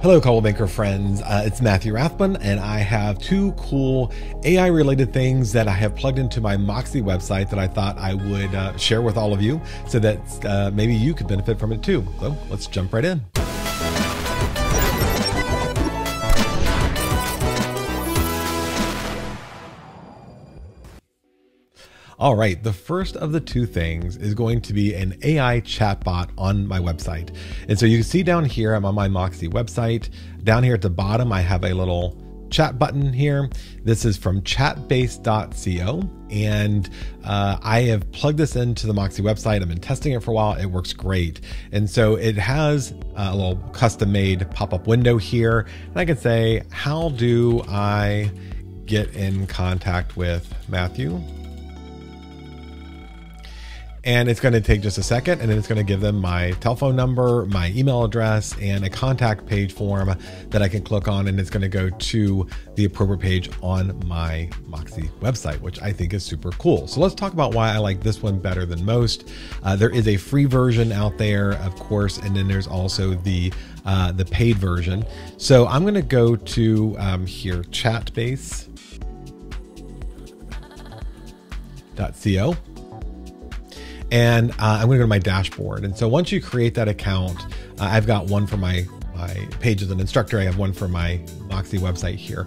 Hello, Coldwell Banker friends. It's Matthew Rathbun, and I have two cool AI-related things that I have plugged into my Moxi website that I thought I would share with all of you so that maybe you could benefit from it too. So let's jump right in. All right, the first of the two things is going to be an AI chatbot on my website. And so you can see down here, I'm on my Moxi website. Down here at the bottom, I have a little chat button here. This is from ChatBase.co. And I have plugged this into the Moxi website. I've been testing it for a while. It works great. And so it has a little custom made pop-up window here. And I can say, how do I get in contact with Matthew? And it's going to take just a second, and then it's going to give them my telephone number, my email address, and a contact page form that I can click on, and it's going to go to the appropriate page on my Moxi website, which I think is super cool. So let's talk about why I like this one better than most. There is a free version out there, of course, and then there's also the paid version. So I'm going to go to here, ChatBase.co. And I'm going to go to my dashboard. And so once you create that account, I've got one for my page as an instructor. I have one for my Moxi website here.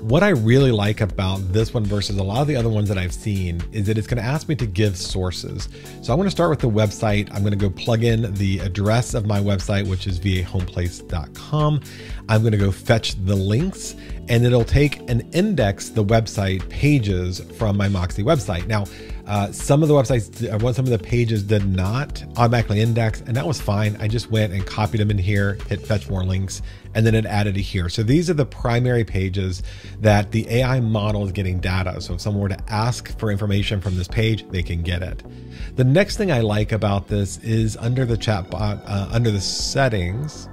What I really like about this one versus a lot of the other ones that I've seen is that it's going to ask me to give sources. So I'm going to start with the website. I'm going to go plug in the address of my website, which is vahomeplace.com. I'm going to go fetch the links, and it'll take and index the website pages from my Moxi website. Now, some of the websites, some of the pages did not automatically index, and that was fine. I just went and copied them in here, hit fetch more links, and then it added it here. So these are the primary pages that the AI model is getting data. So if someone were to ask for information from this page, they can get it. The next thing I like about this is under the chatbot, under the settings,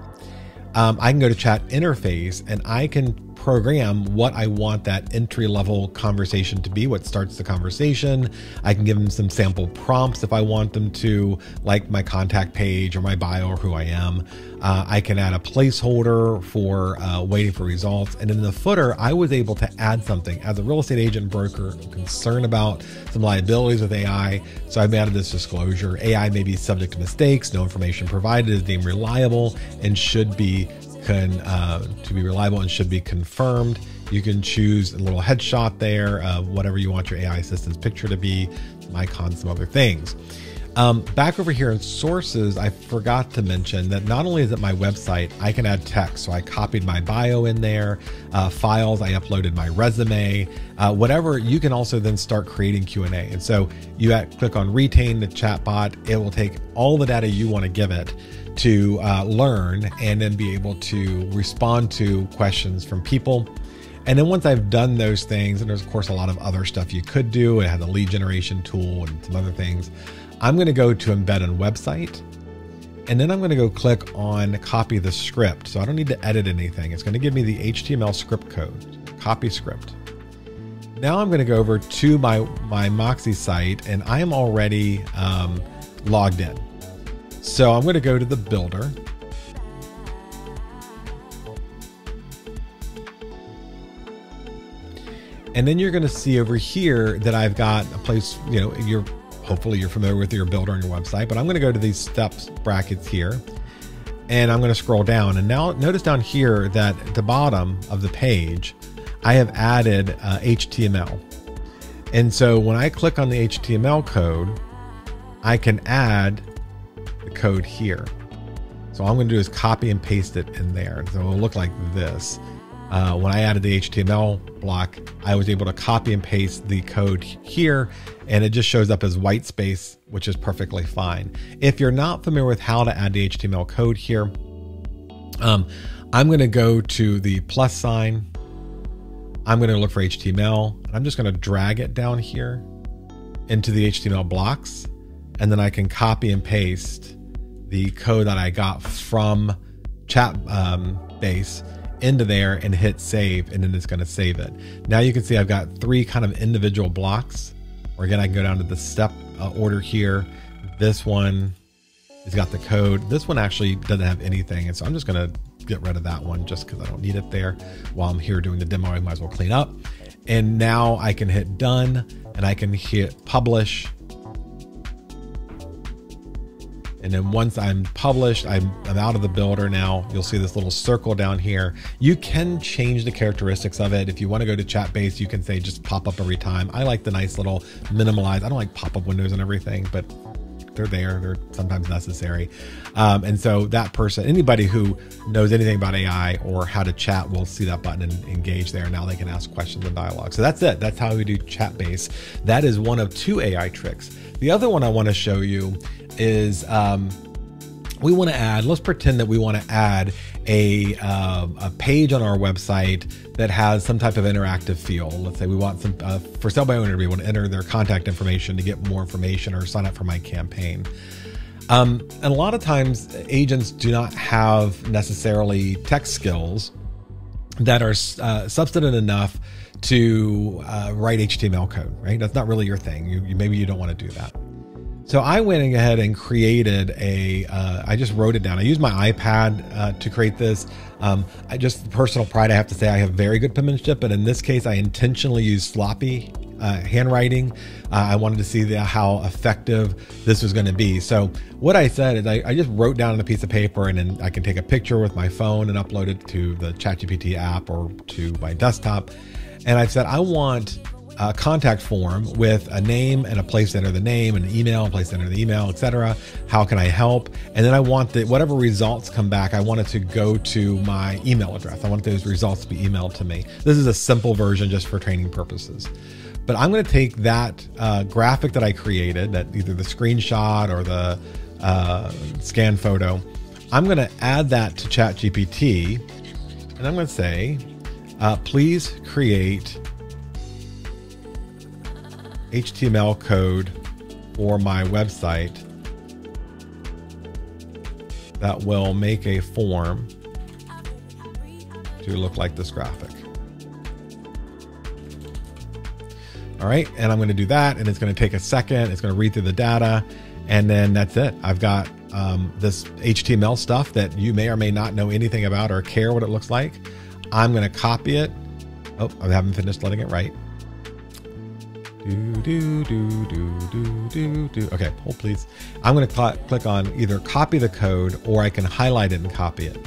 I can go to chat interface, and I can program what I want that entry-level conversation to be, what starts the conversation. I can give them some sample prompts if I want them to, like my contact page or my bio or who I am. I can add a placeholder for waiting for results. And in the footer, I was able to add something. As a real estate agent and broker, I'm concerned about some liabilities with AI. So I've added this disclosure. AI may be subject to mistakes. No information provided is deemed reliable and should be to be reliable and should be confirmed. You can choose a little headshot there of whatever you want your AI assistant's picture to be, some icons, some other things. Back over here in sources, I forgot to mention that not only is it my website, I can add text. So I copied my bio in there, files, I uploaded my resume, whatever. You can also then start creating Q&A. And so you click on retain the chatbot. It will take all the data you want to give it to learn and then be able to respond to questions from people. And then once I've done those things, and there's of course a lot of other stuff you could do, it has a lead generation tool and some other things, I'm going to go to embed on website, and then I'm going to go click on copy the script. So I don't need to edit anything. It's going to give me the HTML script code, copy script. Now I'm going to go over to my Moxi site, and I am already logged in. So I'm going to go to the builder. And then you're going to see over here that I've got a place, you know, hopefully you're familiar with your builder on your website, but I'm going to go to these steps brackets here, and I'm going to scroll down. And now notice down here that at the bottom of the page, I have added HTML. And so when I click on the HTML code, I can add the code here. So all I'm going to do is copy and paste it in there. So it'll look like this. When I added the HTML block, I was able to copy and paste the code here, and it just shows up as white space, which is perfectly fine. If you're not familiar with how to add the HTML code here, I'm going to go to the plus sign. I'm going to look for HTML, and I'm just going to drag it down here into the HTML blocks, and then I can copy and paste the code that I got from ChatBase into there and hit save, and then it's going to save it. Now you can see I've got three kind of individual blocks, or again, I can go down to the step order here. This one has got the code. This one actually doesn't have anything, and so I'm just going to get rid of that one just because I don't need it there. While I'm here doing the demo, I might as well clean up. And now I can hit done and I can hit publish. And then once I'm published, I'm out of the builder now. You'll see this little circle down here. You can change the characteristics of it. If you want to go to Chatbase, you can say just pop up every time. I like the nice little minimalized. I don't like pop-up windows and everything, but they're there. They're sometimes necessary. And so that person, anybody who knows anything about AI or how to chat will see that button and engage there. Now they can ask questions and dialogue. So that's it. That's how we do Chatbase. That is one of 2 AI tricks. The other one I want to show you is we want to add, let's pretend that we want to add a page on our website that has some type of interactive field. Let's say we want some, for sale by owner to be able to enter their contact information to get more information or sign up for my campaign. And a lot of times agents do not have necessarily tech skills that are substantive enough to write HTML code, right? That's not really your thing. Maybe you don't want to do that. So I went ahead and created I just wrote it down. I used my iPad to create this. I just personal pride, I have to say I have very good penmanship, but in this case, I intentionally used sloppy handwriting. I wanted to see how effective this was going to be. So what I said is I just wrote down on a piece of paper, and then I can take a picture with my phone and upload it to the ChatGPT app or to my desktop. And I said, I want a contact form with a name and a place to enter the name, and an email, a place to enter the email, etc. How can I help? And then I want whatever results come back, I want it to go to my email address. I want those results to be emailed to me. This is a simple version just for training purposes. But I'm going to take that graphic that I created, that either the screenshot or the scan photo, I'm going to add that to ChatGPT, and I'm going to say, please create HTML code for my website that will make a form to look like this graphic. All right, and I'm going to do that, and it's going to take a second. It's going to read through the data, and then that's it. I've got this HTML stuff that you may or may not know anything about or care what it looks like. I'm going to copy it. Oh, I haven't finished letting it write. Okay, hold please. I'm going to click on either copy the code, or I can highlight it and copy it.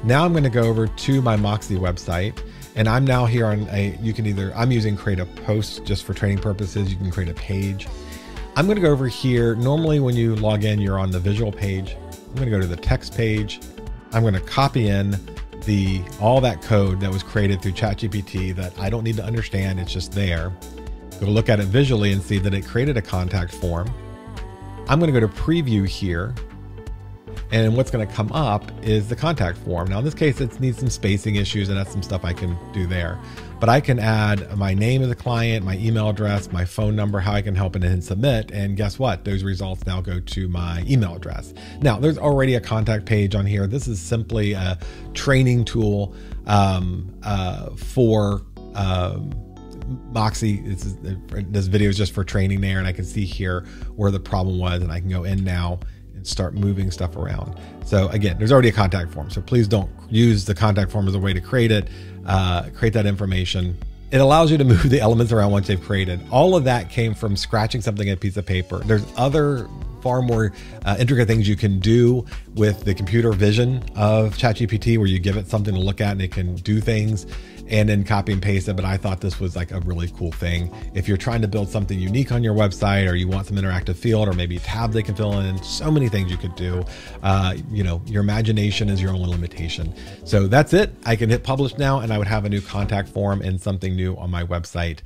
Now I'm going to go over to my Moxi website, and I'm now here on I'm using create a post just for training purposes. You can create a page. I'm going to go over here. Normally when you log in, you're on the visual page. I'm going to go to the text page. I'm going to copy in all that code that was created through ChatGPT that I don't need to understand. It's just there. Go look at it visually and see that it created a contact form. I'm going to go to preview here, and what's going to come up is the contact form. Now in this case, it needs some spacing issues, and that's some stuff I can do there. But I can add my name of the client, my email address, my phone number, how I can help, and then submit. And guess what? Those results now go to my email address. Now there's already a contact page on here. This is simply a training tool for Moxi. This video is just for training there, and I can see here where the problem was, and I can go in now and start moving stuff around. So again, there's already a contact form, so please don't use the contact form as a way to create it. Create that information. It allows you to move the elements around once they've created. All of that came from scratching something in a piece of paper. There's other far more intricate things you can do with the computer vision of ChatGPT, where you give it something to look at and it can do things and then copy and paste it. But I thought this was like a really cool thing. If you're trying to build something unique on your website, or you want some interactive field, or maybe tabs they can fill in, so many things you could do. Your imagination is your only limitation. So that's it. I can hit publish now, and I would have a new contact form and something new on my website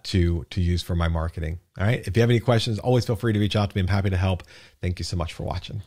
to use for my marketing. All right. If you have any questions, always feel free to reach out to me. I'm happy to help. Thank you so much for watching.